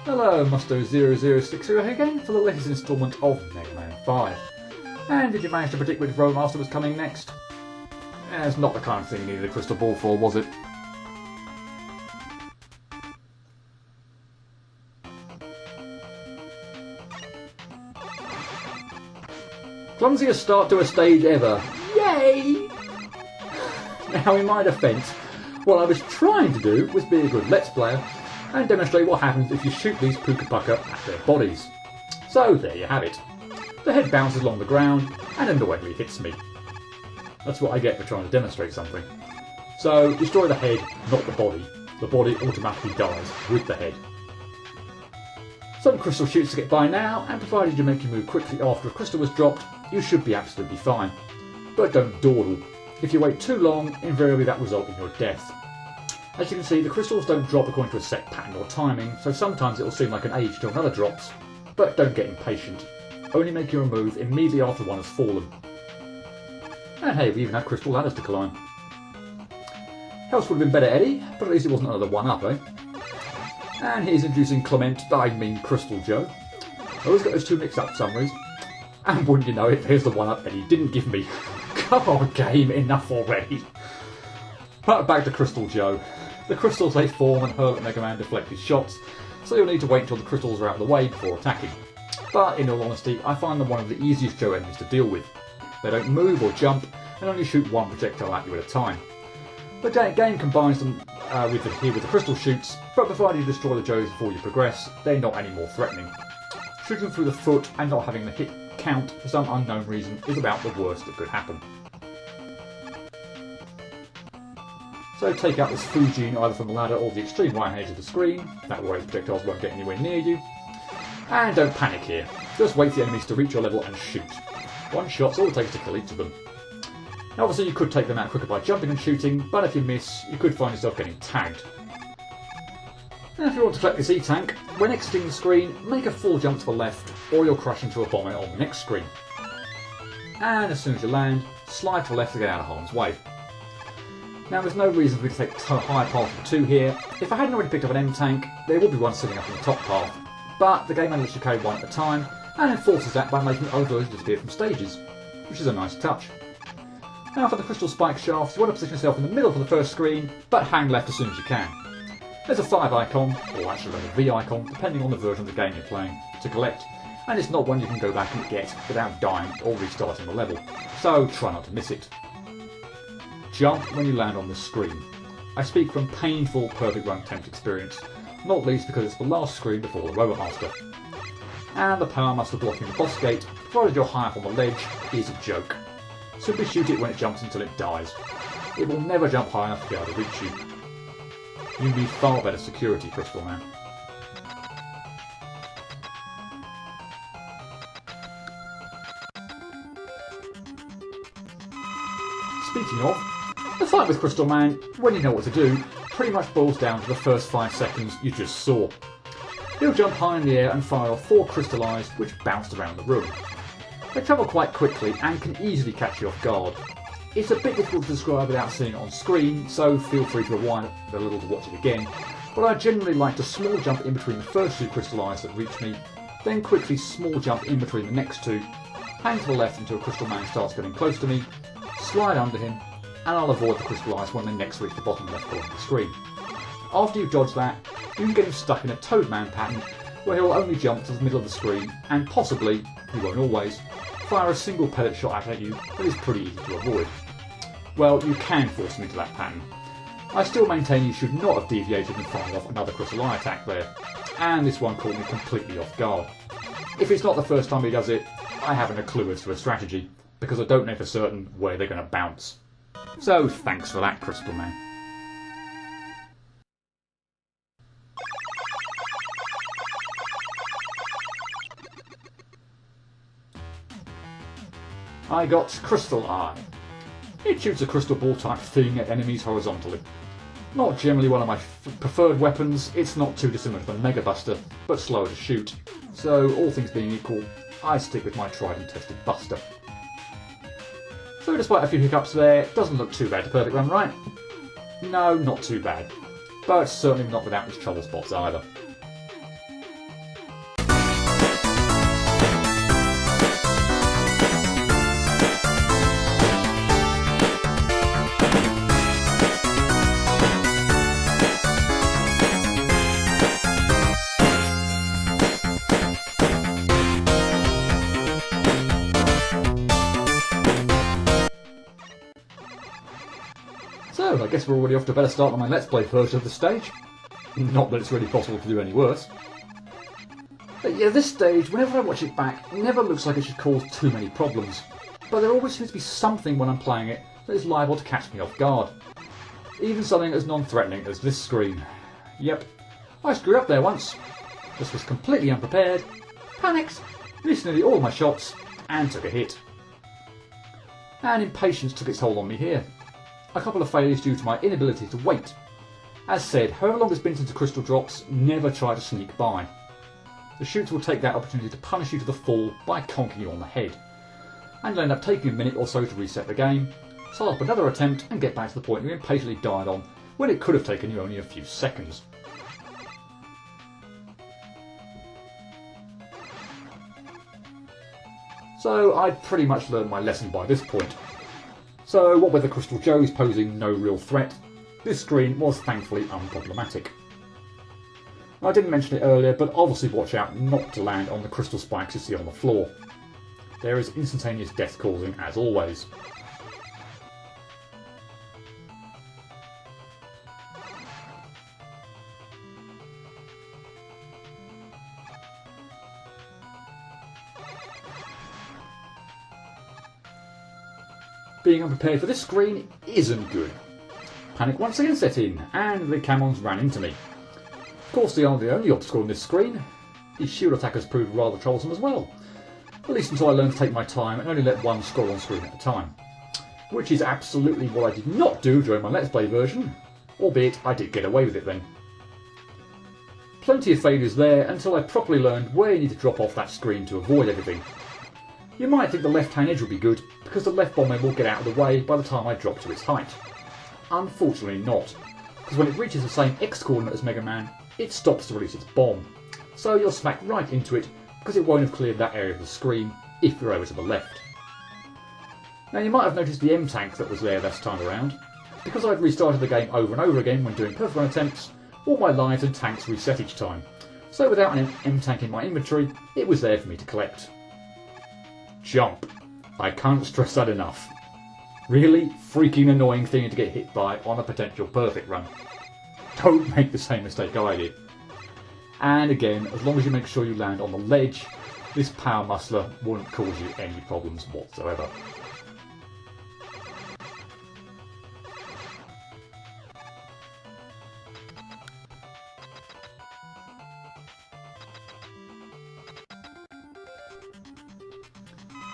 Hello, Musto0060 here again for the latest instalment of Mega Man 5. And did you manage to predict which Roadmaster was coming next? It's not the kind of thing you needed a crystal ball for, was it? Clumsiest start to a stage ever. Yay! Now, in my defence, what I was trying to do was be a good Let's Player and demonstrate what happens if you shoot these Puka Puka at their bodies. So there you have it. The head bounces along the ground and indirectly hits me. That's what I get for trying to demonstrate something. So destroy the head, not the body. The body automatically dies with the head. Some crystal shoots to get by now, and provided you make your move quickly after a crystal was dropped, you should be absolutely fine. But don't dawdle. If you wait too long, invariably that will result in your death. As you can see, the crystals don't drop according to a set pattern or timing, so sometimes it will seem like an age till another drops. But don't get impatient. Only make your move immediately after one has fallen. And hey, we even had crystal ladders to climb. Health would have been better, Eddie, but at least it wasn't another one-up, eh? And here's introducing Crystal Joe. I always got those two mixed up for some reason. And wouldn't you know it, here's the one-up Eddie didn't give me. Come on, game, enough already. But back to Crystal Joe. The crystals they form and hurl at Mega Man deflect his shots, so you'll need to wait until the crystals are out of the way before attacking. But in all honesty, I find them one of the easiest Joe enemies to deal with. They don't move or jump, and only shoot one projectile at you at a time. The game combines them with the crystal shoots, but provided you destroy the Joes before you progress, they're not any more threatening. Shooting through the foot and not having the hit count for some unknown reason is about the worst that could happen. So take out this Fujin either from the ladder or the extreme right edge of the screen, that way projectiles won't get anywhere near you. And don't panic here, just wait for the enemies to reach your level and shoot. One shot's all it takes to kill each of them. Now obviously you could take them out quicker by jumping and shooting, but if you miss, you could find yourself getting tagged. Now if you want to collect this E-Tank, when exiting the screen, make a full jump to the left, or you'll crash into a bomber on the next screen. And as soon as you land, slide to the left to get out of harm's way. Now there's no reason for me to take the higher path of 2 here. If I hadn't already picked up an M-Tank, there would be one sitting up in the top path, but the game only lets you carry one at a time, and enforces that by making others disappear from stages, which is a nice touch. Now for the crystal spike shafts, you want to position yourself in the middle for the first screen, but hang left as soon as you can. There's a 5 icon, or actually a V icon, depending on the version of the game you're playing, to collect, and it's not one you can go back and get without dying or restarting the level, so try not to miss it. Jump when you land on the screen. I speak from painful perfect run attempt experience, not least because it's the last screen before the Robot Master. And the Power Master blocking the boss gate, provided you're high up on the ledge, is a joke. Simply shoot it when it jumps until it dies. It will never jump high enough to be able to reach you. You need far better security, Crystal Man. Speaking of, the fight with Crystal Man, when you know what to do, pretty much boils down to the first 5 seconds you just saw. He'll jump high in the air and fire off 4 crystal eyes which bounced around the room. They travel quite quickly and can easily catch you off guard. It's a bit difficult to describe without seeing it on screen, so feel free to rewind it a little to watch it again, but I generally like to small jump in between the first 2 crystal eyes that reach me, then quickly small jump in between the next 2, hang to the left until Crystal Man starts getting close to me, slide under him, and I'll avoid the crystal eyes when they next reach the bottom left corner of the screen. After you've dodged that, you can get him stuck in a Toadman pattern where he'll only jump to the middle of the screen and possibly, he won't always, fire a single pellet shot at you that is pretty easy to avoid. Well, you can force him into that pattern. I still maintain you should not have deviated and fired off another crystal eye attack there, and this one caught me completely off guard. If it's not the first time he does it, I haven't a clue as to a strategy, because I don't know for certain where they're going to bounce. So thanks for that, Crystal Man. I got Crystal Eye. It shoots a crystal ball type thing at enemies horizontally. Not generally one of my preferred weapons, it's not too dissimilar to the Mega Buster, but slower to shoot. So all things being equal, I stick with my tried and tested Buster. So despite a few hiccups there, it doesn't look too bad to perfect run, right? No, not too bad. But certainly not without its trouble spots either. guess we're already off to a better start than my Let's Play version of the stage. Not that it's really possible to do any worse. But yeah, this stage, whenever I watch it back, never looks like it should cause too many problems. But there always seems to be something when I'm playing it that is liable to catch me off guard. Even something as non-threatening as this screen. Yep, I screwed up there once. Just was completely unprepared, panicked, missed nearly all my shots, and took a hit. And impatience took its toll on me here. A couple of failures due to my inability to wait. As said, however long it's been since the crystal drops, never try to sneak by. The shoots will take that opportunity to punish you to the full by conking you on the head. And you'll end up taking a minute or so to reset the game, start up another attempt and get back to the point you impatiently died on when it could have taken you only a few seconds. So I'd pretty much learned my lesson by this point. So what with the Crystal Joes posing no real threat, this screen was thankfully unproblematic. I didn't mention it earlier, but obviously watch out not to land on the crystal spikes you see on the floor. There is instantaneous death causing as always. Being unprepared for this screen isn't good. Panic once again set in, and the Camons ran into me. Of course they aren't the only obstacle on this screen. These shield attackers proved rather troublesome as well. At least until I learned to take my time and only let one scroll on screen at a time. Which is absolutely what I did not do during my Let's Play version, albeit I did get away with it then. Plenty of failures there until I properly learned where you need to drop off that screen to avoid everything. You might think the left hand edge would be good, because the left bomb will get out of the way by the time I drop to its height. Unfortunately not, because when it reaches the same X coordinate as Mega Man, it stops to release its bomb. So you'll smack right into it, because it won't have cleared that area of the screen if you're over to the left. Now you might have noticed the M-Tank that was there this time around. Because I'd restarted the game over and over again when doing perfect run attempts, all my lives and tanks reset each time. So without an M-Tank in my inventory, it was there for me to collect. Jump. I can't stress that enough. Really freaking annoying thing to get hit by on a potential perfect run. Don't make the same mistake I did. And again, as long as you make sure you land on the ledge, this power muscler won't cause you any problems whatsoever.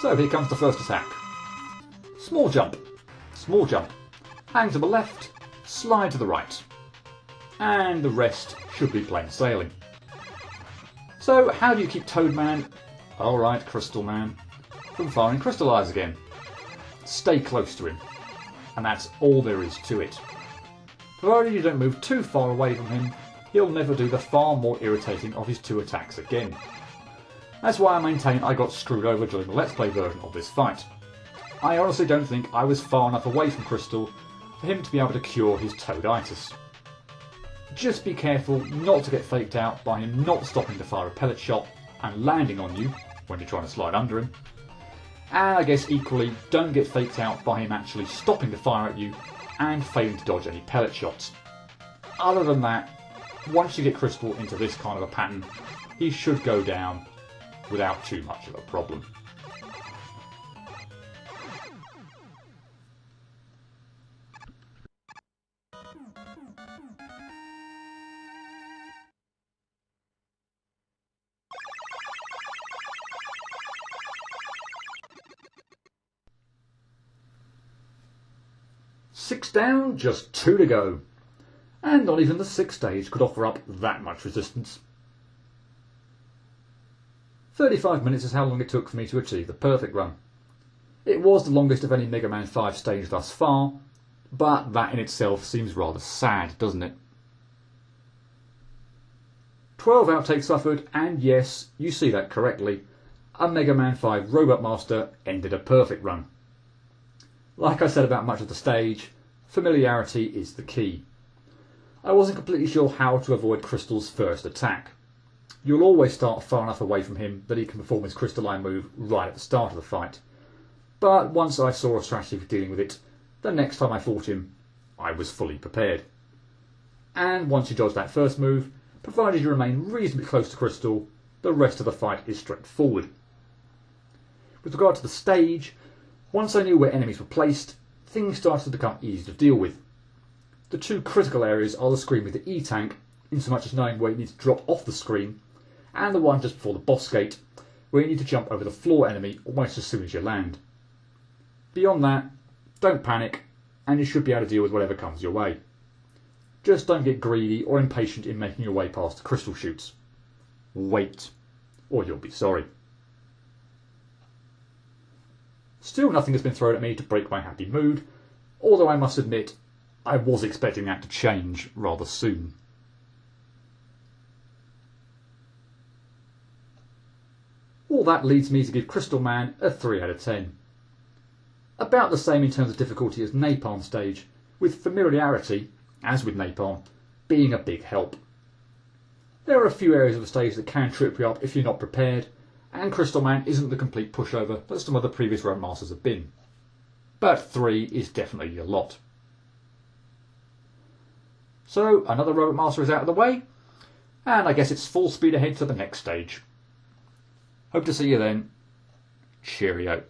So here comes the first attack. Small jump, hang to the left, slide to the right. And the rest should be plain sailing. So how do you keep Toadman, alright Crystal Man, from firing Crystal Eyes again? Stay close to him. And that's all there is to it. Provided you don't move too far away from him, he'll never do the far more irritating of his two attacks again. That's why I maintain I got screwed over during the Let's Play version of this fight. I honestly don't think I was far enough away from Crystal for him to be able to cure his Toaditis. Just be careful not to get faked out by him not stopping to fire a pellet shot and landing on you when you're trying to slide under him. And I guess equally, don't get faked out by him actually stopping to fire at you and failing to dodge any pellet shots. Other than that, once you get Crystal into this kind of a pattern, he should go down without too much of a problem. Six down, just two to go. And not even the sixth stage could offer up that much resistance. 35 minutes is how long it took for me to achieve the perfect run. It was the longest of any Mega Man 5 stage thus far, but that in itself seems rather sad, doesn't it? 12 outtakes suffered, and yes, you see that correctly, a Mega Man 5 Robot Master ended a perfect run. Like I said about much of the stage, familiarity is the key. I wasn't completely sure how to avoid Crystal's first attack. You'll always start far enough away from him that he can perform his crystalline move right at the start of the fight. But once I saw a strategy for dealing with it, the next time I fought him, I was fully prepared. And once you dodge that first move, provided you remain reasonably close to Crystal, the rest of the fight is straightforward. With regard to the stage, once I knew where enemies were placed, things started to become easy to deal with. The two critical areas are the screen with the E-tank, in so much as knowing where you need to drop off the screen, and the one just before the boss gate, where you need to jump over the floor enemy almost as soon as you land. Beyond that, don't panic, and you should be able to deal with whatever comes your way. Just don't get greedy or impatient in making your way past the crystal chutes. Wait, or you'll be sorry. Still nothing has been thrown at me to break my happy mood, although I must admit I was expecting that to change rather soon. All that leads me to give Crystal Man a 3 out of 10. About the same in terms of difficulty as Napalm Stage, with familiarity, as with Napalm, being a big help. There are a few areas of the stage that can trip you up if you're not prepared, and Crystal Man isn't the complete pushover that some of the previous Robot Masters have been. But 3 is definitely a lot. So another Robot Master is out of the way, and I guess it's full speed ahead to the next stage. Hope to see you then. Cheerio.